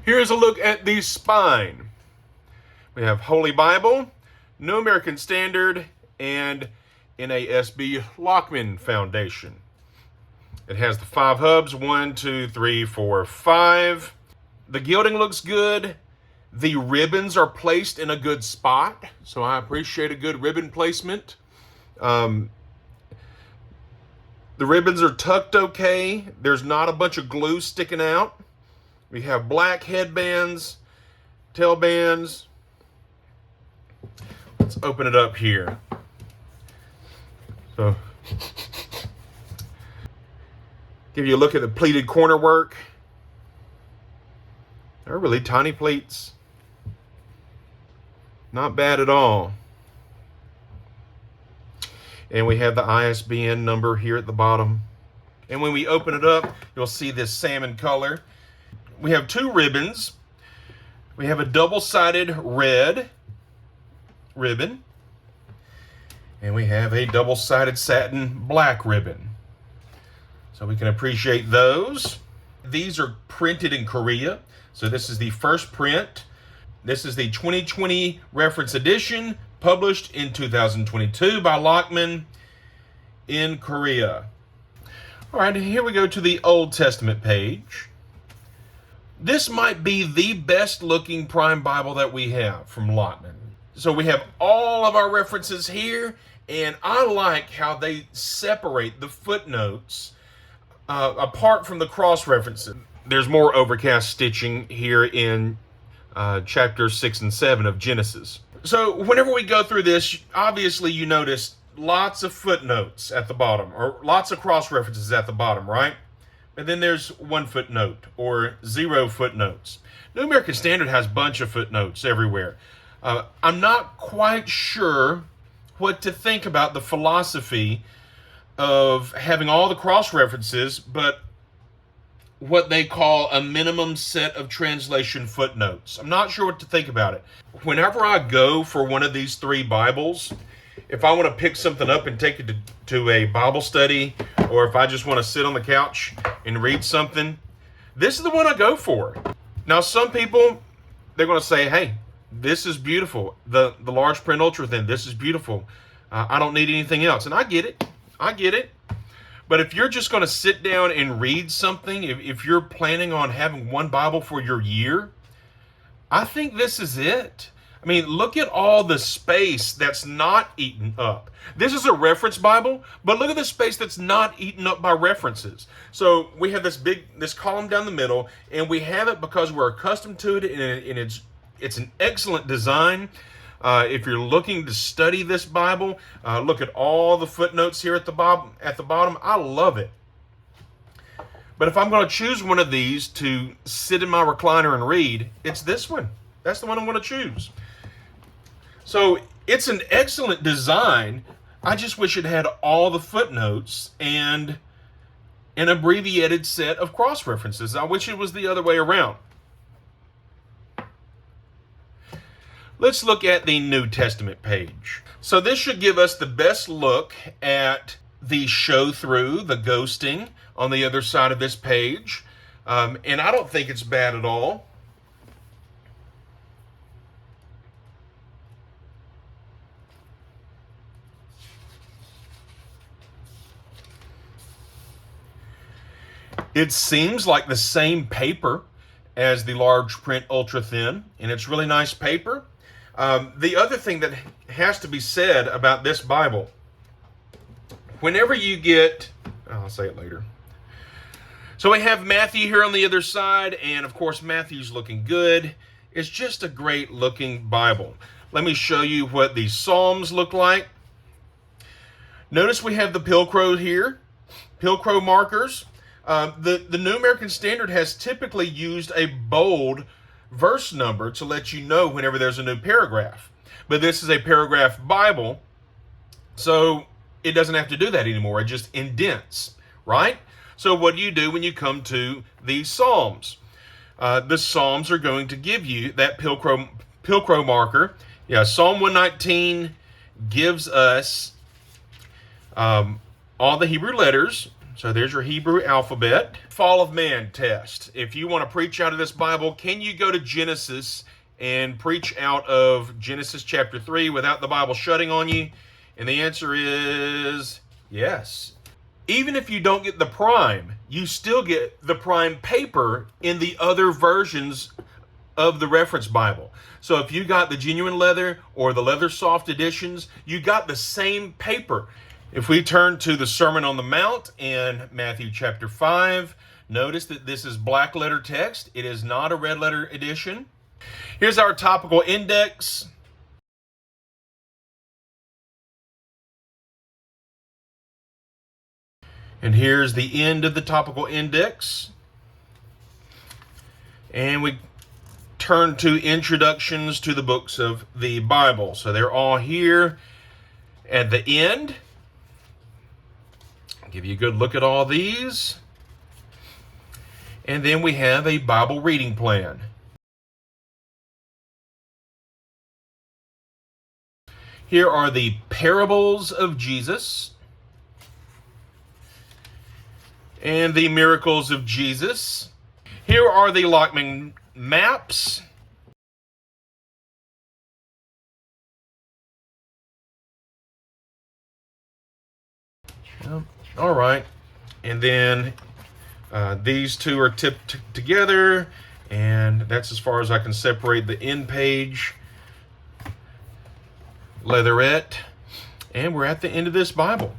Here's a look at the spine. We have Holy Bible, New American Standard, and NASB Lockman Foundation. It has the 5 hubs, 1, 2, 3, 4, 5. The gilding looks good. The ribbons are placed in a good spot, so I appreciate a good ribbon placement. The ribbons are tucked okay. There's not a bunch of glue sticking out. We have black headbands, tail bands. Let's open it up here. So, give you a look at the pleated corner work. They're really tiny pleats. Not bad at all. And we have the ISBN number here at the bottom. And when we open it up, you'll see this salmon color. We have 2 ribbons. We have a double-sided red ribbon. And we have a double-sided satin black ribbon. So we can appreciate those. These are printed in Korea. So this is the first print. This is the 2020 reference edition, published in 2022 by Lockman in Korea. All right, here we go to the Old Testament page. This might be the best looking Prime Bible that we have from Lockman. So we have all of our references here, and I like how they separate the footnotes apart from the cross references. There's more overcast stitching here in chapters 6 and 7 of Genesis. So whenever we go through this, obviously you notice lots of footnotes at the bottom, or lots of cross references at the bottom, right? And then there's 1 footnote or 0 footnotes. New American Standard has a bunch of footnotes everywhere. I'm not quite sure what to think about the philosophy of having all the cross references, but what they call a minimum set of translation footnotes. I'm not sure what to think about it. Whenever I go for one of these 3 Bibles, if I want to pick something up and take it to a Bible study, or if I just want to sit on the couch and read something, this is the one I go for. Now, some people, they're going to say, hey, this is beautiful. The large print ultra thin, this is beautiful. I don't need anything else. And I get it. I get it. But if you're just going to sit down and read something, if you're planning on having one Bible for your year, I think this is it. I mean, look at all the space that's not eaten up. This is a reference Bible, but look at the space that's not eaten up by references. So we have this column down the middle, and we have it because we're accustomed to it, and it's an excellent design. If you're looking to study this Bible, look at all the footnotes here at the bottom. I love it. But if I'm going to choose one of these to sit in my recliner and read, it's this one. That's the one I'm going to choose. So it's an excellent design. I just wish it had all the footnotes and an abbreviated set of cross references. I wish it was the other way around. Let's look at the New Testament page. So this should give us the best look at the show through, the ghosting on the other side of this page. And I don't think it's bad at all. It seems like the same paper as the large print ultra thin, and it's really nice paper. The other thing that has to be said about this Bible, whenever you get, I'll say it later. So we have Matthew here on the other side, and of course Matthew's looking good. It's just a great looking Bible. Let me show you what the Psalms look like. Notice we have the Pilcrow here, Pilcrow markers. The New American Standard has typically used a bold verse number to let you know whenever there's a new paragraph. But this is a paragraph Bible, so it doesn't have to do that anymore. It just indents, right? So what do you do when you come to these Psalms? The Psalms are going to give you that Pilcrow marker. Yeah, Psalm 119 gives us all the Hebrew letters. So there's your Hebrew alphabet. Fall of man test. If you want to preach out of this Bible, can you go to Genesis and preach out of Genesis chapter 3 without the Bible shutting on you? And the answer is yes. Even if you don't get the prime, you still get the prime paper in the other versions of the reference Bible. So if you got the genuine leather or the leather soft editions, you got the same paper. If we turn to the Sermon on the Mount in Matthew chapter 5, notice that this is black letter text. It is not a red letter edition. Here's our topical index. And here's the end of the topical index. And we turn to introductions to the books of the Bible. So they're all here at the end. I'll give you a good look at all these. And then we have a Bible reading plan. Here are the parables of Jesus and the miracles of Jesus. Here are the Lockman maps. All right. And then these two are tipped together, and that's as far as I can separate the end page. Leatherette. And we're at the end of this Bible.